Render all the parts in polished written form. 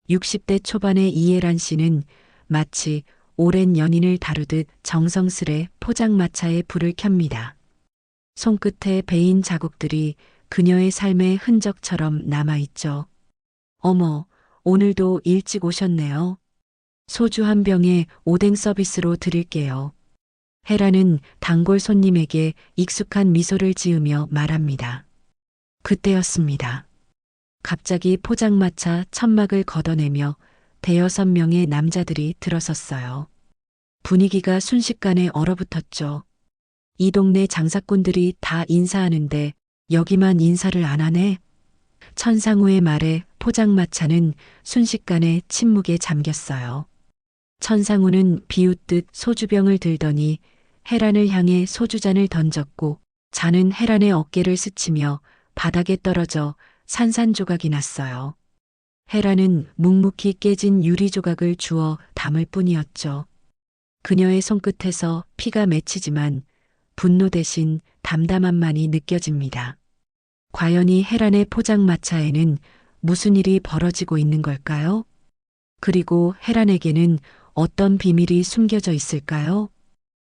60대 초반의 이예란 씨는 마치 오랜 연인을 다루듯 정성스레 포장마차에 불을 켭니다. 손끝에 베인 자국들이 그녀의 삶의 흔적처럼 남아있죠. 어머, 오늘도 일찍 오셨네요. 소주 한 병에 오뎅 서비스로 드릴게요. 헤라는 단골 손님에게 익숙한 미소를 지으며 말합니다. 그때였습니다. 갑자기 포장마차 천막을 걷어내며 대여섯 명의 남자들이 들어섰어요. 분위기가 순식간에 얼어붙었죠. 이 동네 장사꾼들이 다 인사하는데 여기만 인사를 안 하네. 천상우의 말에 포장마차는 순식간에 침묵에 잠겼어요. 천상우는 비웃듯 소주병을 들더니 헤란을 향해 소주잔을 던졌고 잔은 헤란의 어깨를 스치며 바닥에 떨어져 산산조각이 났어요. 헤란은 묵묵히 깨진 유리 조각을 주워 담을 뿐이었죠. 그녀의 손끝에서 피가 맺히지만 분노 대신 담담함만이 느껴집니다. 과연 이 헤란의 포장마차에는 무슨 일이 벌어지고 있는 걸까요? 그리고 헤란에게는 어떤 비밀이 숨겨져 있을까요?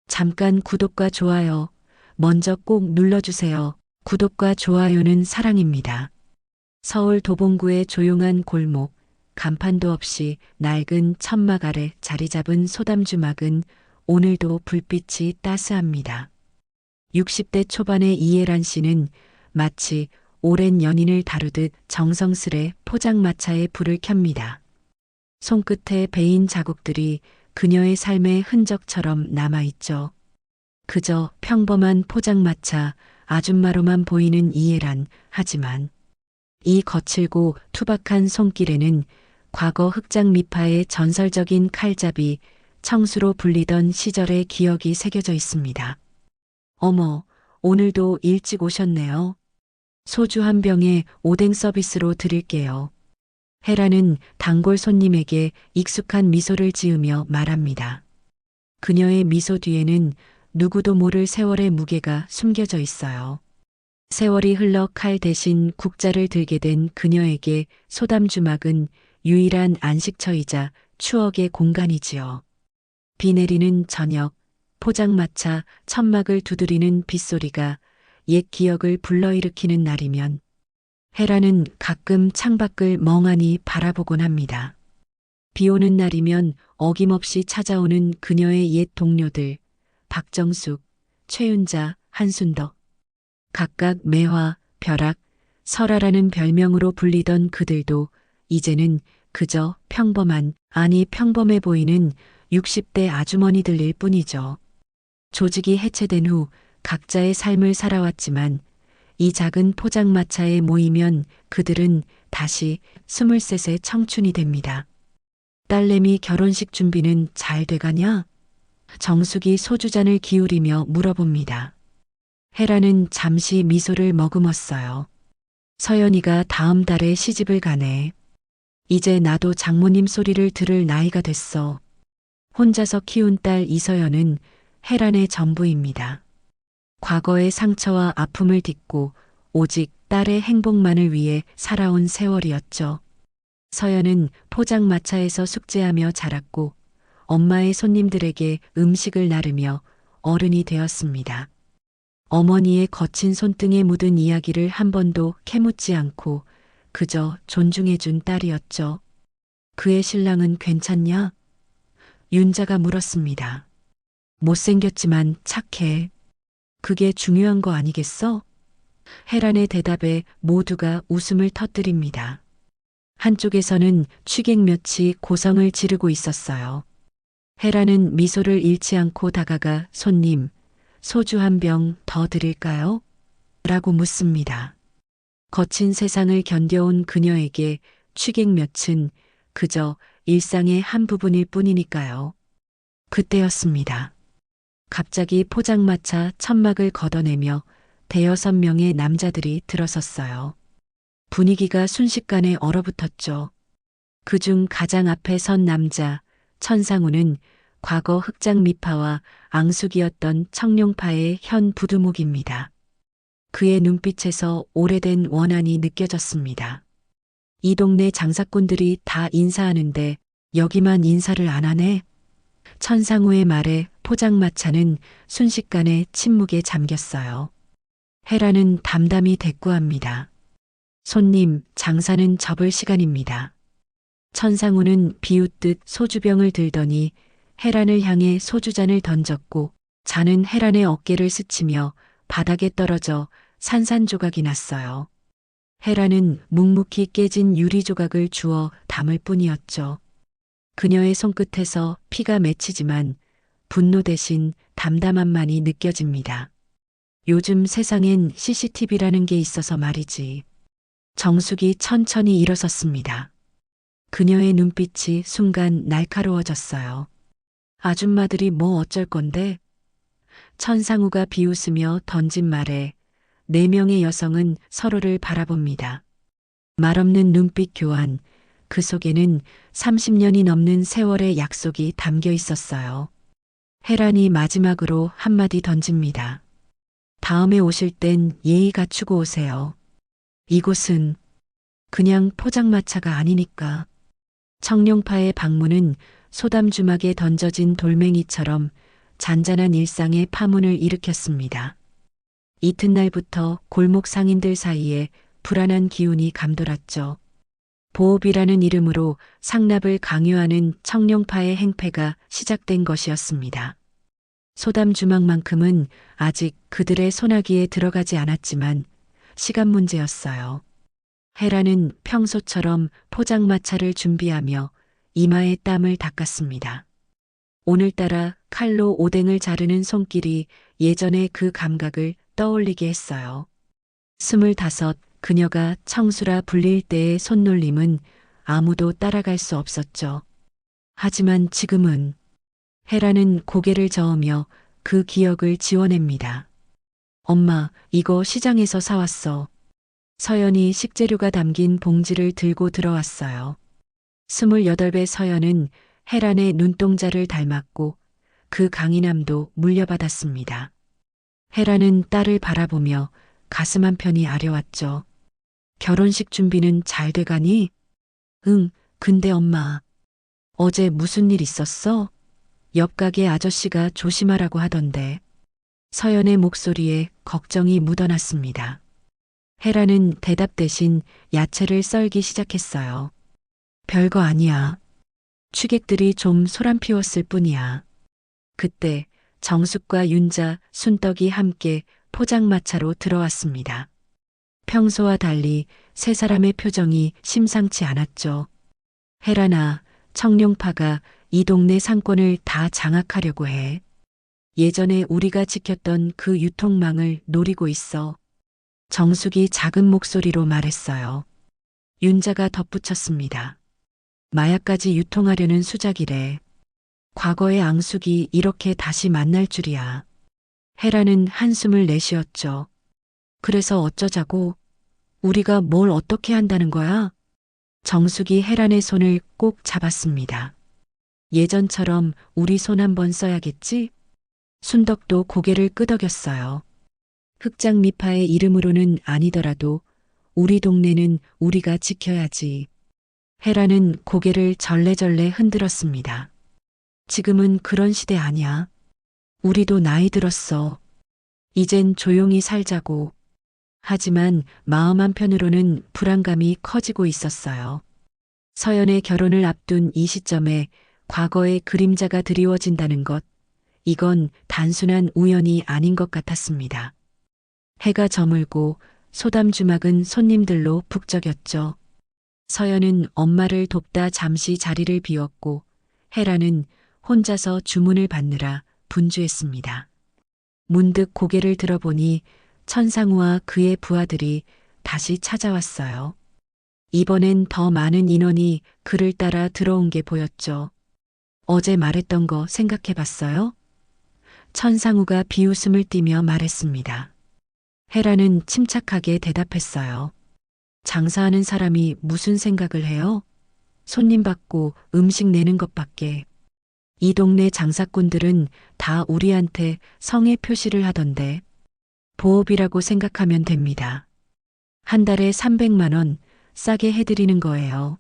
잠깐 구독과 좋아요 먼저 꼭 눌러주세요. 구독과 좋아요는 사랑입니다. 서울 도봉구의 조용한 골목, 간판도 없이 낡은 천막 아래 자리 잡은 소담주막은 오늘도 불빛이 따스합니다. 60대 초반의 이예란 씨는 마치 오랜 연인을 다루듯 정성스레 포장마차에 불을 켭니다. 손끝에 베인 자국들이 그녀의 삶의 흔적처럼 남아있죠. 그저 평범한 포장마차 아줌마로만 보이는 이예란, 하지만 이 거칠고 투박한 손길에는 과거 흑장 미파의 전설적인 칼잡이, 청수로 불리던 시절의 기억이 새겨져 있습니다. 어머, 오늘도 일찍 오셨네요. 소주 한 병에 오뎅 서비스로 드릴게요. 헤라는 단골 손님에게 익숙한 미소를 지으며 말합니다. 그녀의 미소 뒤에는 누구도 모를 세월의 무게가 숨겨져 있어요. 세월이 흘러 칼 대신 국자를 들게 된 그녀에게 소담주막은 유일한 안식처이자 추억의 공간이지요. 비 내리는 저녁, 포장마차 천막을 두드리는 빗소리가 옛 기억을 불러일으키는 날이면 헤라는 가끔 창밖을 멍하니 바라보곤 합니다. 비 오는 날이면 어김없이 찾아오는 그녀의 옛 동료들, 박정숙, 최윤자, 한순덕. 각각 매화, 벼락, 설아라는 별명으로 불리던 그들도 이제는 그저 평범한, 아니 평범해 보이는 60대 아주머니들일 뿐이죠. 조직이 해체된 후 각자의 삶을 살아왔지만 이 작은 포장마차에 모이면 그들은 다시 23세 청춘이 됩니다. 딸내미 결혼식 준비는 잘 돼가냐? 정숙이 소주잔을 기울이며 물어봅니다. 헤라는 잠시 미소를 머금었어요. 서연이가 다음 달에 시집을 가네. 이제 나도 장모님 소리를 들을 나이가 됐어. 혼자서 키운 딸 이서연은 헤란의 전부입니다. 과거의 상처와 아픔을 딛고 오직 딸의 행복만을 위해 살아온 세월이었죠. 서연은 포장마차에서 숙제하며 자랐고 엄마의 손님들에게 음식을 나르며 어른이 되었습니다. 어머니의 거친 손등에 묻은 이야기를 한 번도 캐묻지 않고 그저 존중해준 딸이었죠. 그의 신랑은 괜찮냐? 윤자가 물었습니다. 못생겼지만 착해. 그게 중요한 거 아니겠어? 헤란의 대답에 모두가 웃음을 터뜨립니다. 한쪽에서는 취객몇이 고성을 지르고 있었어요. 헤란은 미소를 잃지 않고 다가가 손님, 소주 한 병 더 드릴까요? 라고 묻습니다. 거친 세상을 견뎌온 그녀에게 취객 몇은 그저 일상의 한 부분일 뿐이니까요. 그때였습니다. 갑자기 포장마차 천막을 걷어내며 대여섯 명의 남자들이 들어섰어요. 분위기가 순식간에 얼어붙었죠. 그중 가장 앞에 선 남자, 천상우는 과거 흑장 미파와 앙숙이었던 청룡파의 현 부두목입니다. 그의 눈빛에서 오래된 원한이 느껴졌습니다. 이 동네 장사꾼들이 다 인사하는데 여기만 인사를 안 하네. 천상우의 말에 포장마차는 순식간에 침묵에 잠겼어요. 헤라는 담담히 대꾸합니다. 손님, 장사는 접을 시간입니다. 천상우는 비웃듯 소주병을 들더니 헤란을 향해 소주잔을 던졌고 잔은 헤란의 어깨를 스치며 바닥에 떨어져 산산조각이 났어요. 헤란은 묵묵히 깨진 유리 조각을 주워 담을 뿐이었죠. 그녀의 손끝에서 피가 맺히지만 분노 대신 담담함만이 느껴집니다. 요즘 세상엔 CCTV라는 게 있어서 말이지. 정숙이 천천히 일어섰습니다. 그녀의 눈빛이 순간 날카로워졌어요. 아줌마들이 뭐 어쩔 건데? 천상우가 비웃으며 던진 말에 4명의 여성은 서로를 바라봅니다. 말없는 눈빛 교환, 그 속에는 30년이 넘는 세월의 약속이 담겨 있었어요. 헤란이 마지막으로 한마디 던집니다. 다음에 오실 땐 예의 갖추고 오세요. 이곳은 그냥 포장마차가 아니니까. 청룡파의 방문은 소담주막에 던져진 돌멩이처럼 잔잔한 일상의 파문을 일으켰습니다. 이튿날부터 골목 상인들 사이에 불안한 기운이 감돌았죠. 보업이라는 이름으로 상납을 강요하는 청룡파의 행패가 시작된 것이었습니다. 소담주막만큼은 아직 그들의 손아귀에 들어가지 않았지만 시간 문제였어요. 헤라는 평소처럼 포장마차를 준비하며 이마에 땀을 닦았습니다. 오늘따라 칼로 오뎅을 자르는 손길이 예전의 그 감각을 떠올리게 했어요. 25, 그녀가 청수라 불릴 때의 손놀림은 아무도 따라갈 수 없었죠. 하지만 지금은 헤라는 고개를 저으며 그 기억을 지워냅니다. 엄마, 이거 시장에서 사왔어. 서연이 식재료가 담긴 봉지를 들고 들어왔어요. 28배 서연은 헤란의 눈동자를 닮았고 그 강인함도 물려받았습니다. 헤란은 딸을 바라보며 가슴 한편이 아려왔죠. 결혼식 준비는 잘 돼가니? 응, 근데 엄마. 어제 무슨 일 있었어? 옆 가게 아저씨가 조심하라고 하던데. 서연의 목소리에 걱정이 묻어났습니다. 헤라는 대답 대신 야채를 썰기 시작했어요. 별거 아니야. 취객들이 좀 소란 피웠을 뿐이야. 그때 정숙과 윤자, 순떡이 함께 포장마차로 들어왔습니다. 평소와 달리 세 사람의 표정이 심상치 않았죠. 헤라나, 청룡파가 이 동네 상권을 다 장악하려고 해. 예전에 우리가 지켰던 그 유통망을 노리고 있어. 정숙이 작은 목소리로 말했어요. 윤자가 덧붙였습니다. 마약까지 유통하려는 수작이래. 과거의 앙숙이 이렇게 다시 만날 줄이야. 헤라는 한숨을 내쉬었죠. 그래서 어쩌자고? 우리가 뭘 어떻게 한다는 거야? 정숙이 헤란의 손을 꼭 잡았습니다. 예전처럼 우리 손 한번 써야겠지? 순덕도 고개를 끄덕였어요. 흑장미파의 이름으로는 아니더라도 우리 동네는 우리가 지켜야지. 헤라는 고개를 절레절레 흔들었습니다. 지금은 그런 시대 아니야. 우리도 나이 들었어. 이젠 조용히 살자고. 하지만 마음 한편으로는 불안감이 커지고 있었어요. 서연의 결혼을 앞둔 이 시점에 과거의 그림자가 드리워진다는 것, 이건 단순한 우연이 아닌 것 같았습니다. 해가 저물고 소담주막은 손님들로 북적였죠. 서연은 엄마를 돕다 잠시 자리를 비웠고 헤라는 혼자서 주문을 받느라 분주했습니다. 문득 고개를 들어보니 천상우와 그의 부하들이 다시 찾아왔어요. 이번엔 더 많은 인원이 그를 따라 들어온 게 보였죠. 어제 말했던 거 생각해 봤어요? 천상우가 비웃음을 띠며 말했습니다. 헤라는 침착하게 대답했어요. 장사하는 사람이 무슨 생각을 해요? 손님 받고 음식 내는 것밖에. 이 동네 장사꾼들은 다 우리한테 성의 표시를 하던데 보업이라고 생각하면 됩니다. 한 달에 300만 원, 싸게 해드리는 거예요.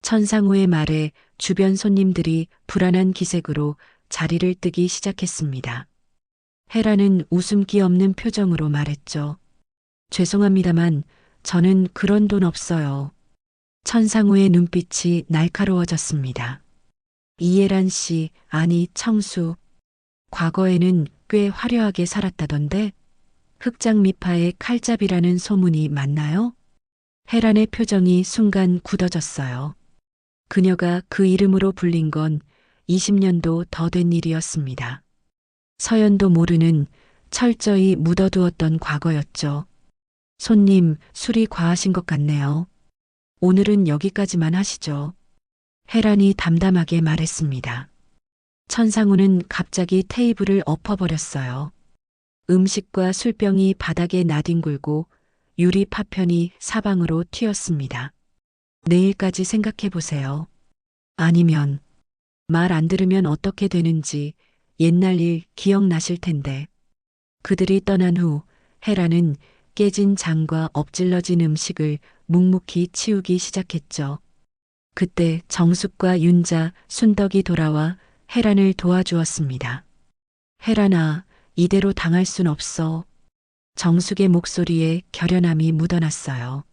천상우의 말에 주변 손님들이 불안한 기색으로 자리를 뜨기 시작했습니다. 헤라는 웃음기 없는 표정으로 말했죠. 죄송합니다만 저는 그런 돈 없어요. 천상우의 눈빛이 날카로워졌습니다. 이예란 씨, 아니 청수. 과거에는 꽤 화려하게 살았다던데 흑장미파의 칼잡이라는 소문이 맞나요? 헤란의 표정이 순간 굳어졌어요. 그녀가 그 이름으로 불린 건 20년도 더 된 일이었습니다. 서연도 모르는 철저히 묻어두었던 과거였죠. 손님, 술이 과하신 것 같네요. 오늘은 여기까지만 하시죠. 헤란이 담담하게 말했습니다. 천상우는 갑자기 테이블을 엎어버렸어요. 음식과 술병이 바닥에 나뒹굴고 유리 파편이 사방으로 튀었습니다. 내일까지 생각해 보세요. 아니면 말 안 들으면 어떻게 되는지 옛날 일 기억나실 텐데. 그들이 떠난 후 헤라는 깨진 잔과 엎질러진 음식을 묵묵히 치우기 시작했죠. 그때 정숙과 윤자, 순덕이 돌아와 헤란을 도와주었습니다. 헤란아, 이대로 당할 순 없어. 정숙의 목소리에 결연함이 묻어났어요.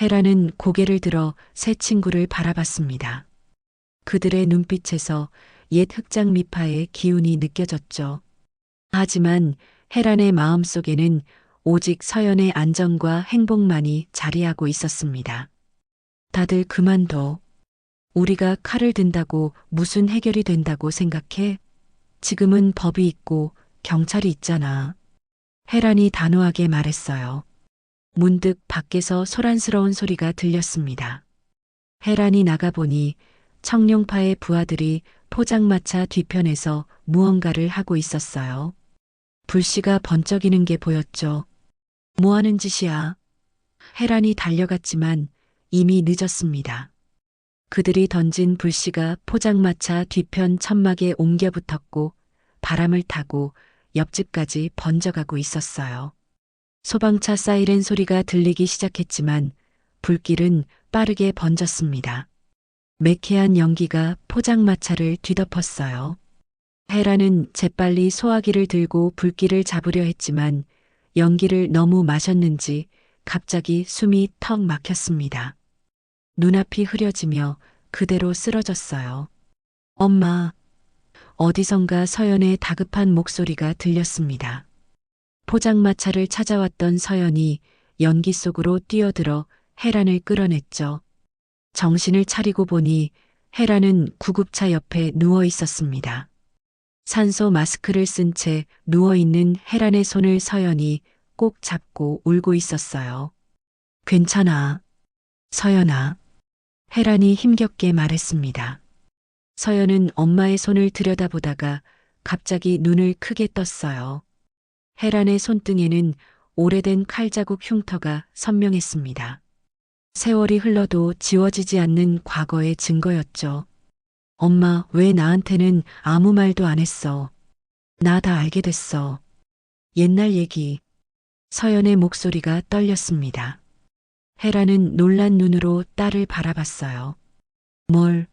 헤란은 고개를 들어 새 친구를 바라봤습니다. 그들의 눈빛에서 옛 흑장미파의 기운이 느껴졌죠. 하지만 헤란의 마음속에는 오직 서연의 안정과 행복만이 자리하고 있었습니다. 다들 그만둬. 우리가 칼을 든다고 무슨 해결이 된다고 생각해? 지금은 법이 있고 경찰이 있잖아. 헤란이 단호하게 말했어요. 문득 밖에서 소란스러운 소리가 들렸습니다. 헤란이 나가보니 청룡파의 부하들이 포장마차 뒤편에서 무언가를 하고 있었어요. 불씨가 번쩍이는 게 보였죠. 뭐 하는 짓이야? 헤란이 달려갔지만 이미 늦었습니다. 그들이 던진 불씨가 포장마차 뒤편 천막에 옮겨 붙었고 바람을 타고 옆집까지 번져가고 있었어요. 소방차 사이렌 소리가 들리기 시작했지만 불길은 빠르게 번졌습니다. 매캐한 연기가 포장마차를 뒤덮었어요. 헤라는 재빨리 소화기를 들고 불길을 잡으려 했지만 연기를 너무 마셨는지 갑자기 숨이 턱 막혔습니다. 눈앞이 흐려지며 그대로 쓰러졌어요. 엄마. 어디선가 서연의 다급한 목소리가 들렸습니다. 포장마차를 찾아왔던 서연이 연기 속으로 뛰어들어 헤란을 끌어냈죠. 정신을 차리고 보니 헤란은 구급차 옆에 누워 있었습니다. 산소 마스크를 쓴 채 누워있는 헤란의 손을 서연이 꼭 잡고 울고 있었어요. 괜찮아. 서연아. 헤란이 힘겹게 말했습니다. 서연은 엄마의 손을 들여다보다가 갑자기 눈을 크게 떴어요. 헤란의 손등에는 오래된 칼자국 흉터가 선명했습니다. 세월이 흘러도 지워지지 않는 과거의 증거였죠. 엄마, 왜 나한테는 아무 말도 안 했어? 나 다 알게 됐어. 옛날 얘기. 서연의 목소리가 떨렸습니다. 헤라는 놀란 눈으로 딸을 바라봤어요. 뭘,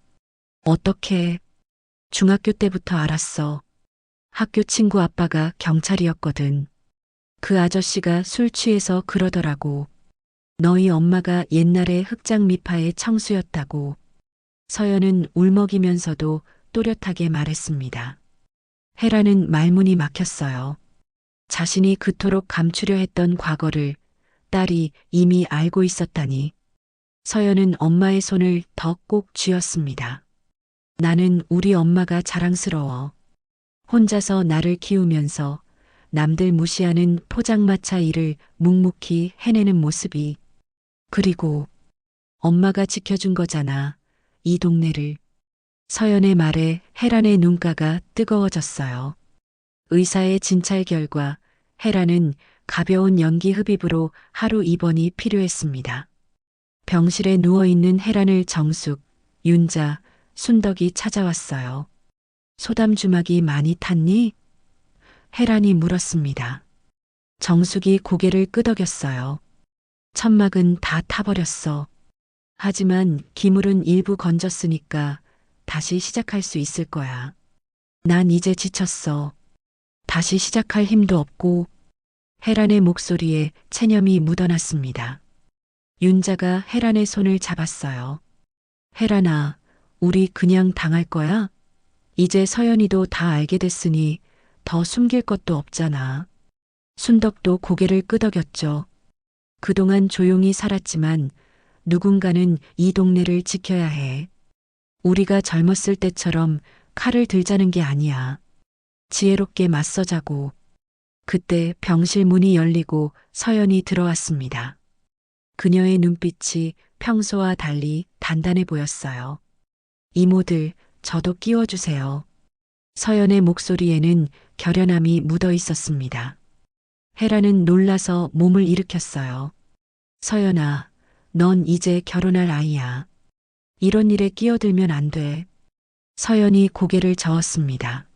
어떻게, 중학교 때부터 알았어. 학교 친구 아빠가 경찰이었거든. 그 아저씨가 술 취해서 그러더라고. 너희 엄마가 옛날에 흑장미파의 청수였다고. 서연은 울먹이면서도 또렷하게 말했습니다. 헤라는 말문이 막혔어요. 자신이 그토록 감추려 했던 과거를 딸이 이미 알고 있었다니. 서연은 엄마의 손을 더 꼭 쥐었습니다. 나는 우리 엄마가 자랑스러워. 혼자서 나를 키우면서 남들 무시하는 포장마차 일을 묵묵히 해내는 모습이. 그리고 엄마가 지켜준 거잖아. 이 동네를. 서연의 말에 헤란의 눈가가 뜨거워졌어요. 의사의 진찰 결과 헤란은 가벼운 연기 흡입으로 하루 입원이 필요했습니다. 병실에 누워있는 헤란을 정숙, 윤자, 순덕이 찾아왔어요. 소담 주막이 많이 탔니? 헤란이 물었습니다. 정숙이 고개를 끄덕였어요. 천막은 다 타버렸어. 하지만 기물은 일부 건졌으니까 다시 시작할 수 있을 거야. 난 이제 지쳤어. 다시 시작할 힘도 없고. 혜란의 목소리에 체념이 묻어났습니다. 윤자가 혜란의 손을 잡았어요. 혜란아, 우리 그냥 당할 거야? 이제 서연이도 다 알게 됐으니 더 숨길 것도 없잖아. 순덕도 고개를 끄덕였죠. 그동안 조용히 살았지만 누군가는 이 동네를 지켜야 해. 우리가 젊었을 때처럼 칼을 들자는 게 아니야. 지혜롭게 맞서자고. 그때 병실 문이 열리고 서연이 들어왔습니다. 그녀의 눈빛이 평소와 달리 단단해 보였어요. 이모들, 저도 끼워주세요. 서연의 목소리에는 결연함이 묻어 있었습니다. 혜라는 놀라서 몸을 일으켰어요. 서연아, 넌 이제 결혼할 아이야. 이런 일에 끼어들면 안 돼. 서연이 고개를 저었습니다.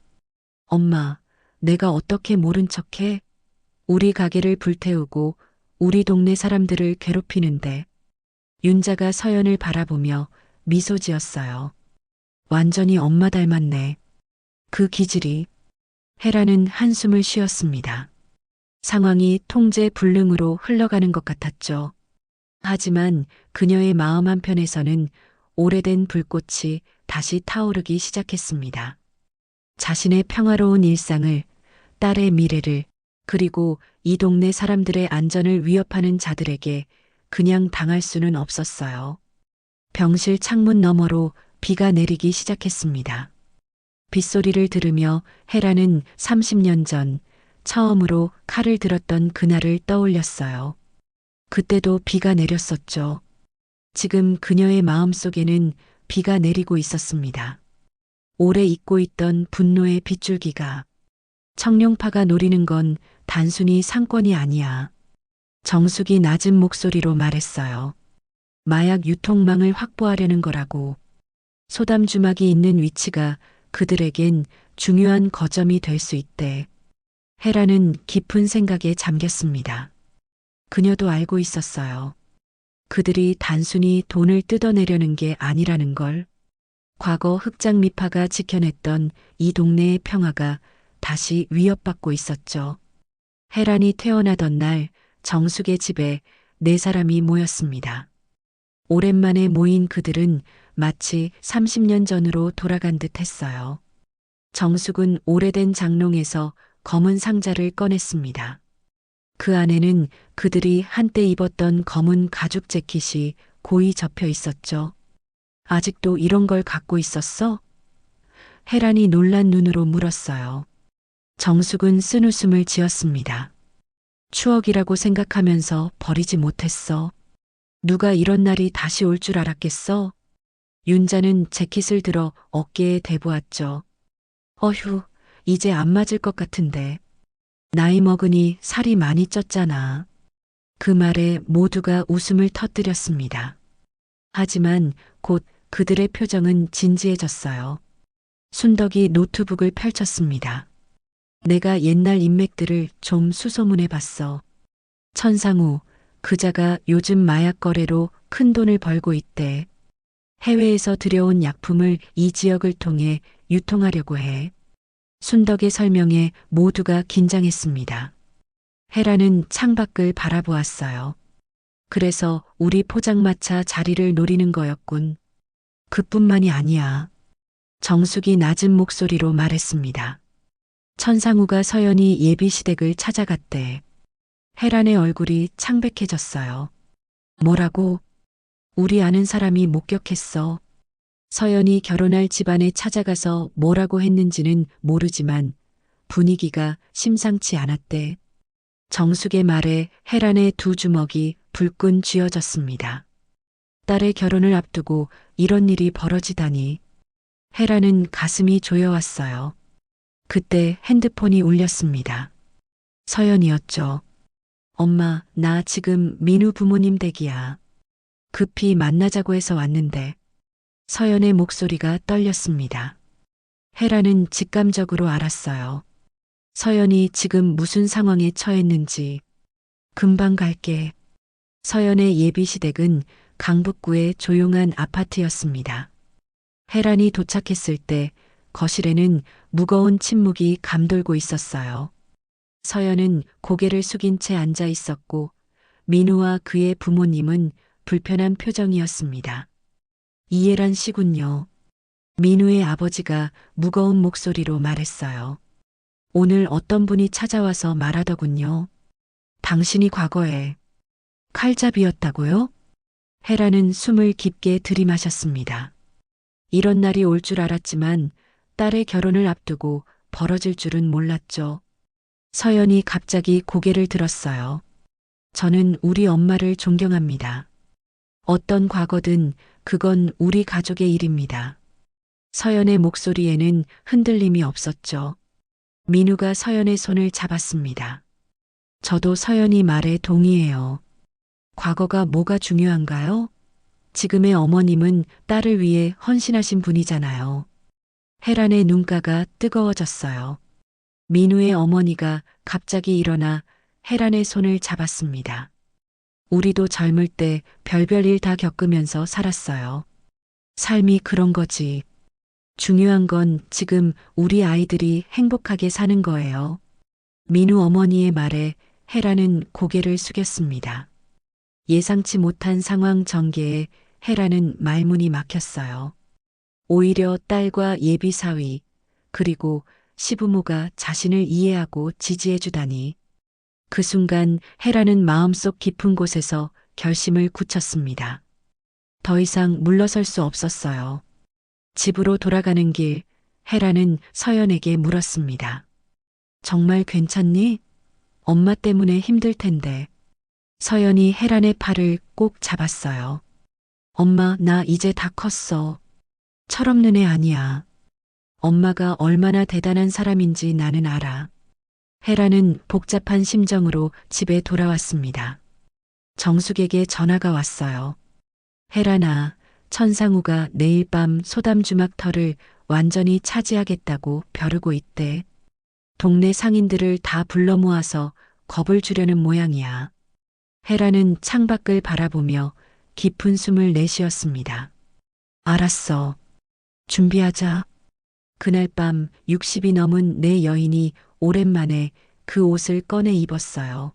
엄마, 내가 어떻게 모른 척해? 우리 가게를 불태우고 우리 동네 사람들을 괴롭히는데. 윤자가 서연을 바라보며 미소 지었어요. 완전히 엄마 닮았네. 그 기질이. 혜라는 한숨을 쉬었습니다. 상황이 통제 불능으로 흘러가는 것 같았죠. 하지만 그녀의 마음 한편에서는 오래된 불꽃이 다시 타오르기 시작했습니다. 자신의 평화로운 일상을, 딸의 미래를, 그리고 이 동네 사람들의 안전을 위협하는 자들에게 그냥 당할 수는 없었어요. 병실 창문 너머로 비가 내리기 시작했습니다. 빗소리를 들으며 혜라는 30년 전 처음으로 칼을 들었던 그날을 떠올렸어요. 그때도 비가 내렸었죠. 지금 그녀의 마음속에는 비가 내리고 있었습니다. 오래 잊고 있던 분노의 빗줄기가. 청룡파가 노리는 건 단순히 상권이 아니야. 정숙이 낮은 목소리로 말했어요. 마약 유통망을 확보하려는 거라고. 소담 주막이 있는 위치가 그들에겐 중요한 거점이 될 수 있대. 혜라는 깊은 생각에 잠겼습니다. 그녀도 알고 있었어요. 그들이 단순히 돈을 뜯어내려는 게 아니라는 걸. 과거 흑장미파가 지켜냈던 이 동네의 평화가 다시 위협받고 있었죠. 혜란이 태어나던 날 정숙의 집에 네 사람이 모였습니다. 오랜만에 모인 그들은 마치 30년 전으로 돌아간 듯 했어요. 정숙은 오래된 장롱에서 검은 상자를 꺼냈습니다. 그 안에는 그들이 한때 입었던 검은 가죽 재킷이 고이 접혀 있었죠. 아직도 이런 걸 갖고 있었어? 혜란이 놀란 눈으로 물었어요. 정숙은 쓴웃음을 지었습니다. 추억이라고 생각하면서 버리지 못했어. 누가 이런 날이 다시 올 줄 알았겠어? 윤자는 재킷을 들어 어깨에 대보았죠. 어휴, 이제 안 맞을 것 같은데. 나이 먹으니 살이 많이 쪘잖아. 그 말에 모두가 웃음을 터뜨렸습니다. 하지만 곧 그들의 표정은 진지해졌어요. 순덕이 노트북을 펼쳤습니다. 내가 옛날 인맥들을 좀 수소문해 봤어. 천상우, 그자가 요즘 마약 거래로 큰 돈을 벌고 있대. 해외에서 들여온 약품을 이 지역을 통해 유통하려고 해. 순덕의 설명에 모두가 긴장했습니다. 혜라는 창밖을 바라보았어요. 그래서 우리 포장마차 자리를 노리는 거였군. 그뿐만이 아니야. 정숙이 낮은 목소리로 말했습니다. 천상우가 서연이 예비시댁을 찾아갔대. 혜란의 얼굴이 창백해졌어요. 뭐라고? 우리 아는 사람이 목격했어. 서연이 결혼할 집안에 찾아가서 뭐라고 했는지는 모르지만 분위기가 심상치 않았대. 정숙의 말에 혜란의 두 주먹이 불끈 쥐어졌습니다. 딸의 결혼을 앞두고 이런 일이 벌어지다니. 혜란은 가슴이 조여왔어요. 그때 핸드폰이 울렸습니다. 서연이었죠. 엄마, 나 지금 민우 부모님 댁이야. 급히 만나자고 해서 왔는데. 서연의 목소리가 떨렸습니다. 혜라는 직감적으로 알았어요. 서연이 지금 무슨 상황에 처했는지. 금방 갈게. 서연의 예비시댁은 강북구의 조용한 아파트였습니다. 혜란이 도착했을 때 거실에는 무거운 침묵이 감돌고 있었어요. 서연은 고개를 숙인 채 앉아 있었고 민우와 그의 부모님은 불편한 표정이었습니다. 이해란 씨군요. 민우의 아버지가 무거운 목소리로 말했어요. 오늘 어떤 분이 찾아와서 말하더군요. 당신이 과거에 칼잡이였다고요? 혜란은 숨을 깊게 들이마셨습니다. 이런 날이 올 줄 알았지만 딸의 결혼을 앞두고 벌어질 줄은 몰랐죠. 서연이 갑자기 고개를 들었어요. 저는 우리 엄마를 존경합니다. 어떤 과거든 그건 우리 가족의 일입니다. 서연의 목소리에는 흔들림이 없었죠. 민우가 서연의 손을 잡았습니다. 저도 서연이 말에 동의해요. 과거가 뭐가 중요한가요? 지금의 어머님은 딸을 위해 헌신하신 분이잖아요. 혜란의 눈가가 뜨거워졌어요. 민우의 어머니가 갑자기 일어나 혜란의 손을 잡았습니다. 우리도 젊을 때 별별 일 다 겪으면서 살았어요. 삶이 그런 거지. 중요한 건 지금 우리 아이들이 행복하게 사는 거예요. 민우 어머니의 말에 혜란은 고개를 숙였습니다. 예상치 못한 상황 전개에 혜란은 말문이 막혔어요. 오히려 딸과 예비 사위, 그리고 시부모가 자신을 이해하고 지지해주다니. 그 순간 혜란은 마음속 깊은 곳에서 결심을 굳혔습니다. 더 이상 물러설 수 없었어요. 집으로 돌아가는 길, 혜란은 서연에게 물었습니다. 정말 괜찮니? 엄마 때문에 힘들 텐데. 서연이 혜란의 팔을 꼭 잡았어요. 엄마, 나 이제 다 컸어. 철없는 애 아니야. 엄마가 얼마나 대단한 사람인지 나는 알아. 혜란은 복잡한 심정으로 집에 돌아왔습니다. 정숙에게 전화가 왔어요. 혜란아, 천상우가 내일 밤 소담주막터를 완전히 차지하겠다고 벼르고 있대. 동네 상인들을 다 불러 모아서 겁을 주려는 모양이야. 혜란은 창밖을 바라보며 깊은 숨을 내쉬었습니다. 알았어. 준비하자. 그날 밤 60이 넘은 내 여인이 오랜만에 그 옷을 꺼내 입었어요.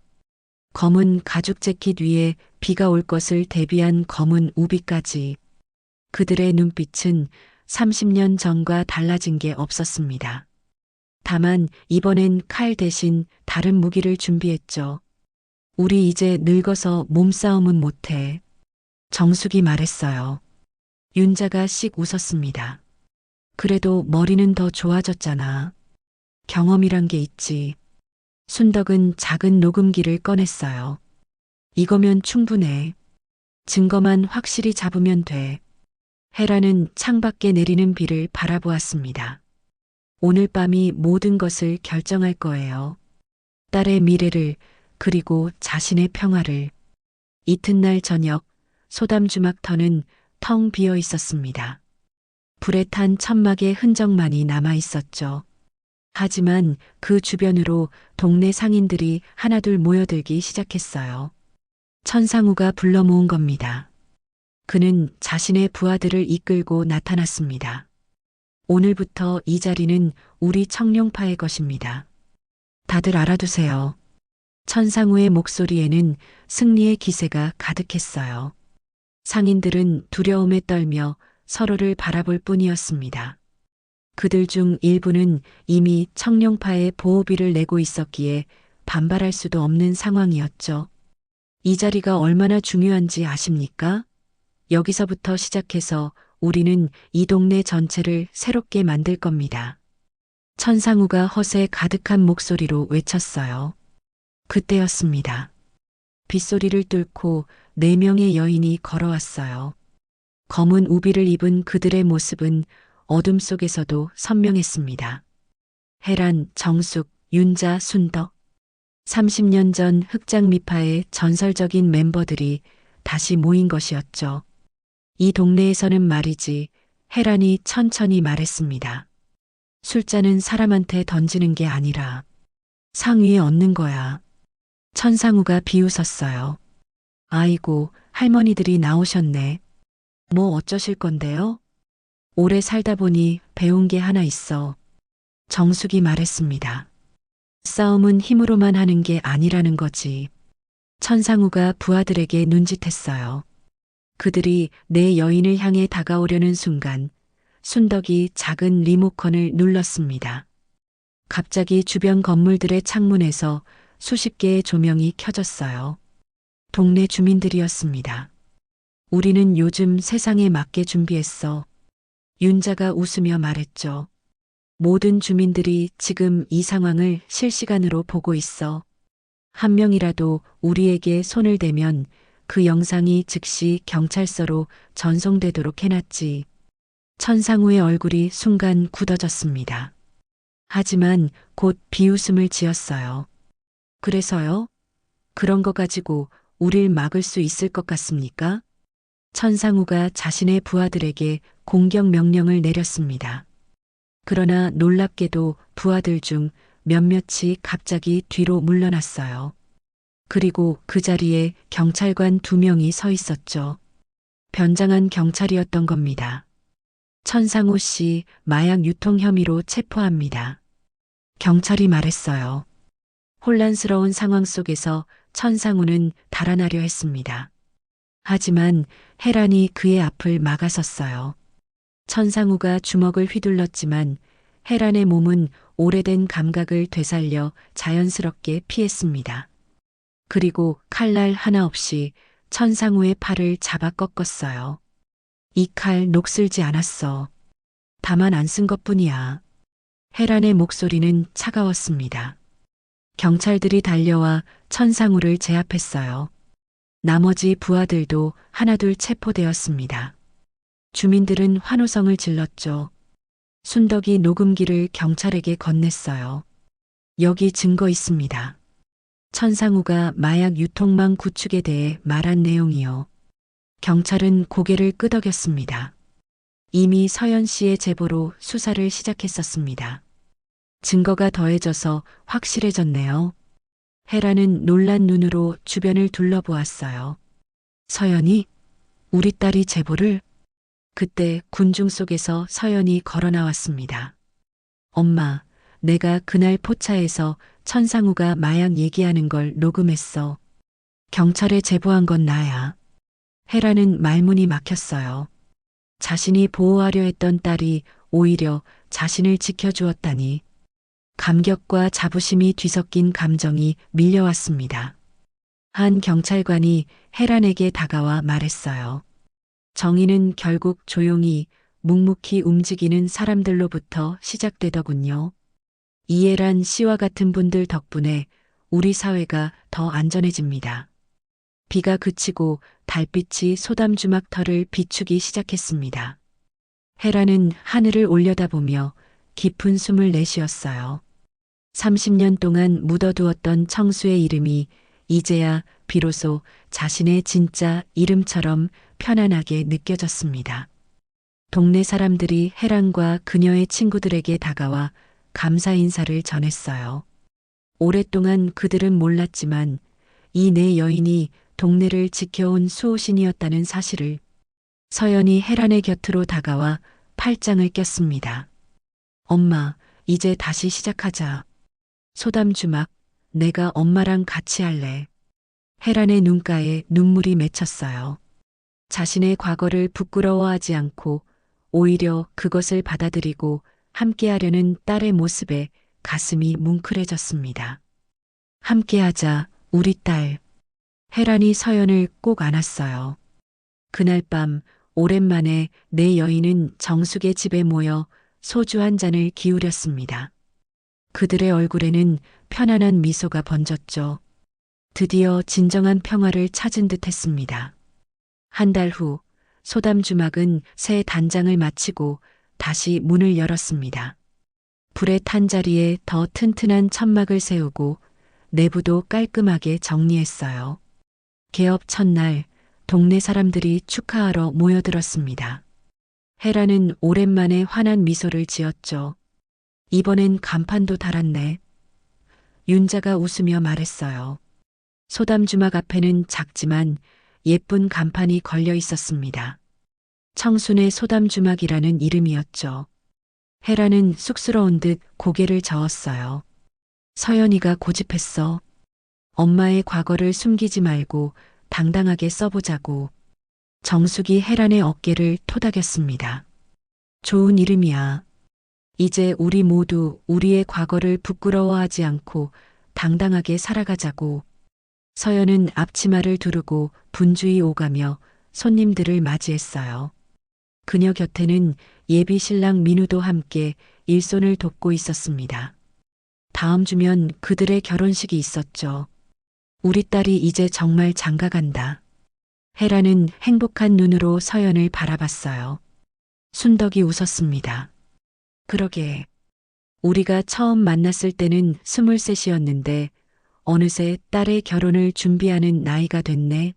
검은 가죽 재킷 위에 비가 올 것을 대비한 검은 우비까지. 그들의 눈빛은 30년 전과 달라진 게 없었습니다. 다만 이번엔 칼 대신 다른 무기를 준비했죠. 우리 이제 늙어서 몸싸움은 못해. 정숙이 말했어요. 윤자가 씩 웃었습니다. 그래도 머리는 더 좋아졌잖아. 경험이란 게 있지. 순덕은 작은 녹음기를 꺼냈어요. 이거면 충분해. 증거만 확실히 잡으면 돼. 혜란은 창밖에 내리는 비를 바라보았습니다. 오늘 밤이 모든 것을 결정할 거예요. 딸의 미래를, 그리고 자신의 평화를. 이튿날 저녁 소담주막터는 텅 비어 있었습니다. 불에 탄 천막의 흔적만이 남아 있었죠. 하지만 그 주변으로 동네 상인들이 하나둘 모여들기 시작했어요. 천상우가 불러 모은 겁니다. 그는 자신의 부하들을 이끌고 나타났습니다. 오늘부터 이 자리는 우리 청룡파의 것입니다. 다들 알아두세요. 천상우의 목소리에는 승리의 기세가 가득했어요. 상인들은 두려움에 떨며 서로를 바라볼 뿐이었습니다. 그들 중 일부는 이미 청룡파에 보호비를 내고 있었기에 반발할 수도 없는 상황이었죠. 이 자리가 얼마나 중요한지 아십니까? 여기서부터 시작해서 우리는 이 동네 전체를 새롭게 만들 겁니다. 천상우가 허세 가득한 목소리로 외쳤어요. 그때였습니다. 빗소리를 뚫고 4명의 여인이 걸어왔어요. 검은 우비를 입은 그들의 모습은 어둠 속에서도 선명했습니다. 혜란, 정숙, 윤자, 순덕. 30년 전 흑장미파의 전설적인 멤버들이 다시 모인 것이었죠. 이 동네에서는 말이지, 혜란이 천천히 말했습니다. 술잔은 사람한테 던지는 게 아니라 상 위에 얹는 거야. 천상우가 비웃었어요. 아이고, 할머니들이 나오셨네. 뭐 어쩌실 건데요? 오래 살다 보니 배운 게 하나 있어. 정숙이 말했습니다. 싸움은 힘으로만 하는 게 아니라는 거지. 천상우가 부하들에게 눈짓했어요. 그들이 내 여인을 향해 다가오려는 순간 순덕이 작은 리모컨을 눌렀습니다. 갑자기 주변 건물들의 창문에서 수십 개의 조명이 켜졌어요. 동네 주민들이었습니다. 우리는 요즘 세상에 맞게 준비했어. 윤자가 웃으며 말했죠. 모든 주민들이 지금 이 상황을 실시간으로 보고 있어. 한 명이라도 우리에게 손을 대면 그 영상이 즉시 경찰서로 전송되도록 해놨지. 천상우의 얼굴이 순간 굳어졌습니다. 하지만 곧 비웃음을 지었어요. 그래서요? 그런 거 가지고 우릴 막을 수 있을 것 같습니까? 천상우가 자신의 부하들에게 공격 명령을 내렸습니다. 그러나 놀랍게도 부하들 중 몇몇이 갑자기 뒤로 물러났어요. 그리고 그 자리에 경찰관 2명이 서 있었죠. 변장한 경찰이었던 겁니다. 천상우 씨 마약 유통 혐의로 체포합니다. 경찰이 말했어요. 혼란스러운 상황 속에서 천상우는 달아나려 했습니다. 하지만 혜란이 그의 앞을 막아섰어요. 천상우가 주먹을 휘둘렀지만 혜란의 몸은 오래된 감각을 되살려 자연스럽게 피했습니다. 그리고 칼날 하나 없이 천상우의 팔을 잡아 꺾었어요. 이 칼 녹슬지 않았어. 다만 안 쓴 것뿐이야. 혜란의 목소리는 차가웠습니다. 경찰들이 달려와 천상우를 제압했어요. 나머지 부하들도 하나둘 체포되었습니다. 주민들은 환호성을 질렀죠. 순덕이 녹음기를 경찰에게 건넸어요. 여기 증거 있습니다. 천상우가 마약 유통망 구축에 대해 말한 내용이요. 경찰은 고개를 끄덕였습니다. 이미 서연 씨의 제보로 수사를 시작했었습니다. 증거가 더해져서 확실해졌네요. 혜라는 놀란 눈으로 주변을 둘러보았어요. 서연이? 우리 딸이 제보를? 그때 군중 속에서 서연이 걸어 나왔습니다. 엄마, 내가 그날 포차에서 천상우가 마약 얘기하는 걸 녹음했어. 경찰에 제보한 건 나야. 혜라는 말문이 막혔어요. 자신이 보호하려 했던 딸이 오히려 자신을 지켜주었다니. 감격과 자부심이 뒤섞인 감정이 밀려왔습니다. 한 경찰관이 혜란에게 다가와 말했어요. 정의는 결국 조용히 묵묵히 움직이는 사람들로부터 시작되더군요. 이혜란 씨와 같은 분들 덕분에 우리 사회가 더 안전해집니다. 비가 그치고 달빛이 소담주막터를 비추기 시작했습니다. 혜란은 하늘을 올려다보며 깊은 숨을 내쉬었어요. 30년 동안 묻어두었던 청수의 이름이 이제야 비로소 자신의 진짜 이름처럼 편안하게 느껴졌습니다. 동네 사람들이 혜란과 그녀의 친구들에게 다가와 감사 인사를 전했어요. 오랫동안 그들은 몰랐지만 이 네 여인이 동네를 지켜온 수호신이었다는 사실을. 서연이 혜란의 곁으로 다가와 팔짱을 꼈습니다. 엄마, 이제 다시 시작하자. 소담주막, 내가 엄마랑 같이 할래. 혜란의 눈가에 눈물이 맺혔어요. 자신의 과거를 부끄러워하지 않고 오히려 그것을 받아들이고 함께하려는 딸의 모습에 가슴이 뭉클해졌습니다. 함께하자, 우리 딸. 혜란이 서연을 꼭 안았어요. 그날 밤 오랜만에 네 여인은 정숙의 집에 모여 소주 한 잔을 기울였습니다. 그들의 얼굴에는 편안한 미소가 번졌죠. 드디어 진정한 평화를 찾은 듯 했습니다. 한 달 후 소담주막은 새 단장을 마치고 다시 문을 열었습니다. 불에 탄 자리에 더 튼튼한 천막을 세우고 내부도 깔끔하게 정리했어요. 개업 첫날 동네 사람들이 축하하러 모여들었습니다. 혜라는 오랜만에 환한 미소를 지었죠. 이번엔 간판도 달았네. 윤자가 웃으며 말했어요. 소담주막 앞에는 작지만 예쁜 간판이 걸려 있었습니다. 청순의 소담주막이라는 이름이었죠. 헤라는 쑥스러운 듯 고개를 저었어요. 서연이가 고집했어. 엄마의 과거를 숨기지 말고 당당하게 써보자고. 정숙이 헤란의 어깨를 토닥였습니다. 좋은 이름이야. 이제 우리 모두 우리의 과거를 부끄러워하지 않고 당당하게 살아가자고. 서연은 앞치마를 두르고 분주히 오가며 손님들을 맞이했어요. 그녀 곁에는 예비 신랑 민우도 함께 일손을 돕고 있었습니다. 다음 주면 그들의 결혼식이 있었죠. 우리 딸이 이제 정말 장가간다. 헤라는 행복한 눈으로 서연을 바라봤어요. 순덕이 웃었습니다. 그러게. 우리가 처음 만났을 때는 23이었는데 어느새 딸의 결혼을 준비하는 나이가 됐네.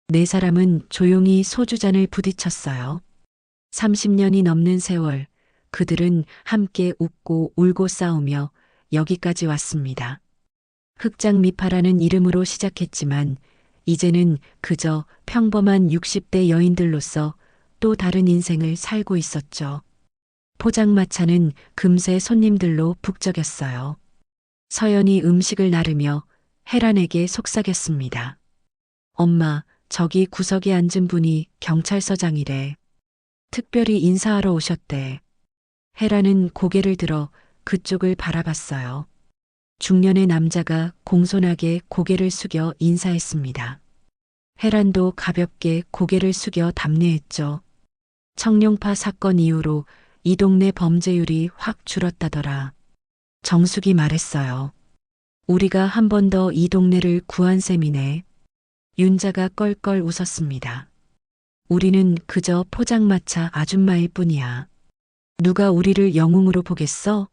네 사람은 조용히 소주잔을 부딪혔어요. 30년이 넘는 세월, 그들은 함께 웃고 울고 싸우며 여기까지 왔습니다. 흑장 미파라는 이름으로 시작했지만 이제는 그저 평범한 60대 여인들로서 또 다른 인생을 살고 있었죠. 포장마차는 금세 손님들로 북적였어요. 서연이 음식을 나르며 헤란에게 속삭였습니다. 엄마, 저기 구석에 앉은 분이 경찰서장이래. 특별히 인사하러 오셨대. 헤란은 고개를 들어 그쪽을 바라봤어요. 중년의 남자가 공손하게 고개를 숙여 인사했습니다. 헤란도 가볍게 고개를 숙여 답례했죠. 청룡파 사건 이후로 이 동네 범죄율이 확 줄었다더라. 정숙이 말했어요. 우리가 한 번 더 이 동네를 구한 셈이네. 윤자가 껄껄 웃었습니다. 우리는 그저 포장마차 아줌마일 뿐이야. 누가 우리를 영웅으로 보겠어?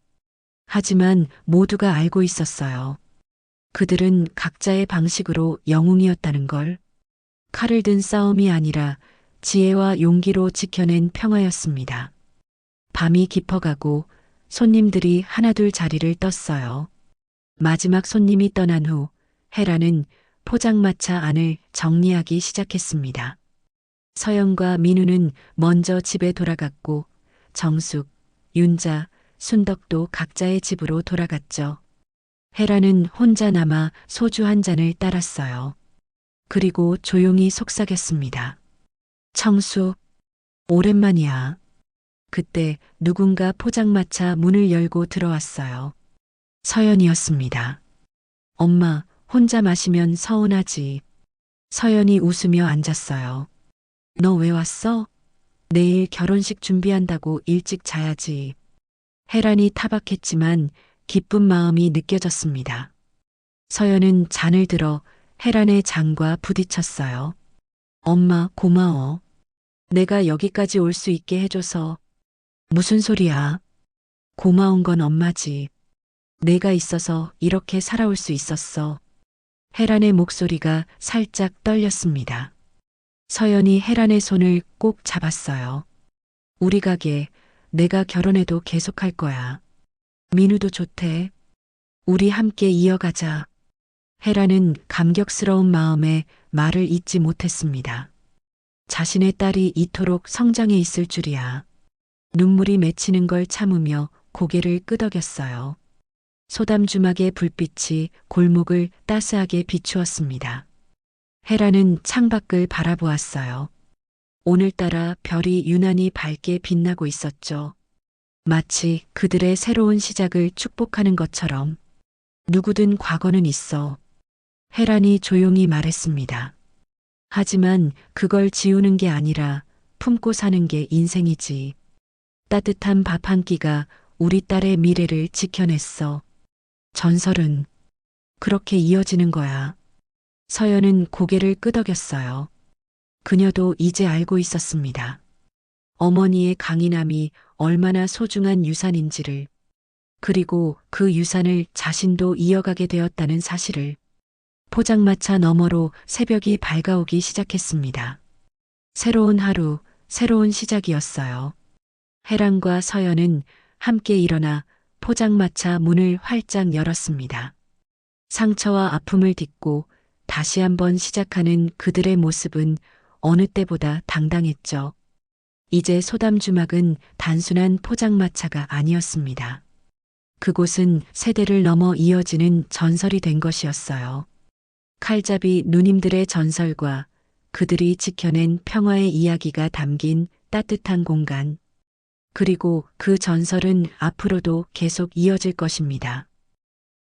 하지만 모두가 알고 있었어요. 그들은 각자의 방식으로 영웅이었다는 걸. 칼을 든 싸움이 아니라 지혜와 용기로 지켜낸 평화였습니다. 밤이 깊어가고 손님들이 하나둘 자리를 떴어요. 마지막 손님이 떠난 후 헤라는 포장마차 안을 정리하기 시작했습니다. 서연과 민우는 먼저 집에 돌아갔고 정숙, 윤자, 순덕도 각자의 집으로 돌아갔죠. 헤라는 혼자 남아 소주 한 잔을 따랐어요. 그리고 조용히 속삭였습니다. 청수, 오랜만이야. 그때 누군가 포장마차 문을 열고 들어왔어요. 서연이었습니다. 엄마, 혼자 마시면 서운하지. 서연이 웃으며 앉았어요. 너 왜 왔어? 내일 결혼식 준비한다고 일찍 자야지. 헤란이 타박했지만 기쁜 마음이 느껴졌습니다. 서연은 잔을 들어 헤란의 잔과 부딪혔어요. 엄마, 고마워. 내가 여기까지 올 수 있게 해줘서. 무슨 소리야? 고마운 건 엄마지. 내가 있어서 이렇게 살아올 수 있었어. 헤란의 목소리가 살짝 떨렸습니다. 서연이 헤란의 손을 꼭 잡았어요. 우리 가게, 내가 결혼해도 계속할 거야. 민우도 좋대. 우리 함께 이어가자. 헤란은 감격스러운 마음에 말을 잇지 못했습니다. 자신의 딸이 이토록 성장해 있을 줄이야. 눈물이 맺히는 걸 참으며 고개를 끄덕였어요. 소담주막의 불빛이 골목을 따스하게 비추었습니다. 헤라는 창밖을 바라보았어요. 오늘따라 별이 유난히 밝게 빛나고 있었죠. 마치 그들의 새로운 시작을 축복하는 것처럼. 누구든 과거는 있어. 헤란이 조용히 말했습니다. 하지만 그걸 지우는 게 아니라 품고 사는 게 인생이지. 따뜻한 밥 한 끼가 우리 딸의 미래를 지켜냈어. 전설은 그렇게 이어지는 거야. 서연은 고개를 끄덕였어요. 그녀도 이제 알고 있었습니다. 어머니의 강인함이 얼마나 소중한 유산인지를, 그리고 그 유산을 자신도 이어가게 되었다는 사실을. 포장마차 너머로 새벽이 밝아오기 시작했습니다. 새로운 하루, 새로운 시작이었어요. 헤란과 서연은 함께 일어나 포장마차 문을 활짝 열었습니다. 상처와 아픔을 딛고 다시 한번 시작하는 그들의 모습은 어느 때보다 당당했죠. 이제 소담주막은 단순한 포장마차가 아니었습니다. 그곳은 세대를 넘어 이어지는 전설이 된 것이었어요. 칼잡이 누님들의 전설과 그들이 지켜낸 평화의 이야기가 담긴 따뜻한 공간. 그리고 그 전설은 앞으로도 계속 이어질 것입니다.